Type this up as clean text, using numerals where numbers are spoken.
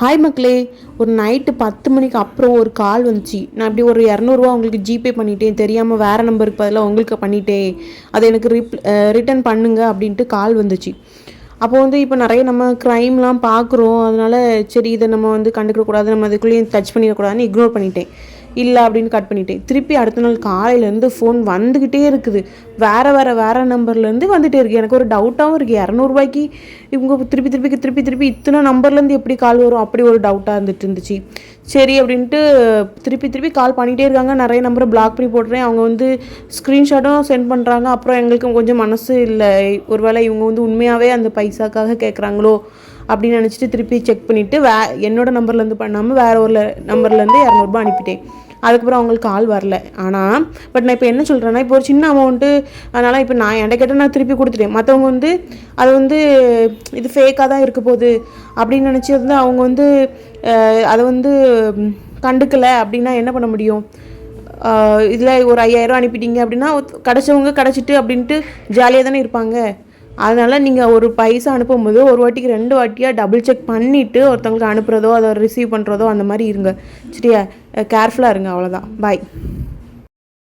Hi மக்களே, ஒரு night 10 மணிக்கு அப்புறம் ஒரு கால் வந்துச்சு. நான் இப்படி ஒரு 200 உங்களுக்கு ஜிபே பண்ணிட்டேன், தெரியாமல் வேறு நம்பருக்கு பதிலாக உங்களுக்கு பண்ணிட்டேன், அதை எனக்கு ரிட்டன் பண்ணுங்க அப்படின்ட்டு கால் வந்துச்சு. அப்போ வந்து இப்போ நிறைய நம்ம க்ரைம்லாம் பார்க்குறோம். அதனால சரி இதை நம்ம வந்து கண்டுக்கக்கூடாது, நம்ம அதுக்குள்ளேயும் டச் பண்ணிடக்கூடாதுன்னு இக்னோர் பண்ணிட்டேன். இல்லை அப்படின்னு கட் பண்ணிட்டேன். திருப்பி அடுத்த நாள் காலையிலேருந்து ஃபோன் வந்துக்கிட்டே இருக்குது. வேறு நம்பர்லேருந்து வந்துகிட்டே இருக்குது. எனக்கு ஒரு டவுட்டாகவும் இருக்குது, 200 இவங்க திருப்பி இத்தனை நம்பர்லேருந்து எப்படி கால் வரும், அப்படி ஒரு டவுட்டாக இருந்துச்சு. சரி அப்படின்ட்டு திருப்பி கால் பண்ணிகிட்டே இருக்காங்க. நிறைய நம்பரை பிளாக் பண்ணி போட்டுறேன். அவங்க வந்து ஸ்க்ரீன்ஷாட்டும் சென்ட் பண்ணுறாங்க. அப்புறம் எங்களுக்கு கொஞ்சம் மனசு இல்லை, ஒருவேளை இவங்க வந்து உண்மையாகவே அந்த பைசாக்காக கேட்குறாங்களோ அப்படின்னு நினச்சிட்டு திருப்பி செக் பண்ணிவிட்டு என்னோடய நம்பர்லேருந்து பண்ணாமல் வேறு ஒரு நம்பர்லேருந்து 200 அனுப்பிட்டேன். அதுக்கப்புறம் அவங்களுக்கு கால் வரல. ஆனால் நான் இப்போ என்ன சொல்கிறேன்னா, இப்போ ஒரு சின்ன அமௌண்ட்டு, அதனால் இப்போ நான் என்கிட்ட கேட்டால் நான் திருப்பி கொடுத்துட்டேன். மற்றவங்க வந்து அது வந்து இது ஃபேக்காக தான் இருக்க போகுது அப்படின்னு நினச்சி வந்து அவங்க வந்து அதை வந்து கண்டுக்கலை அப்படின்னா என்ன பண்ண முடியும்? இதில் ஒரு 5000 அனுப்பிட்டீங்க அப்படின்னா கிடச்சவங்க கிடச்சிட்டு அப்படின்ட்டு ஜாலியாக தானே இருப்பாங்க. அதனால் நீங்கள் ஒரு பைசா அனுப்பும்போது ஒரு வாட்டிக்கு 2 வாட்டியாக டபுள் செக் பண்ணிவிட்டு ஒருத்தவங்களுக்கு அனுப்புகிறதோ அதை ரிசீவ் பண்ணுறதோ அந்த மாதிரி இருங்க. சரியா? கேர்ஃபுல்லாக இருங்க. அவ்வளோதான். பாய்.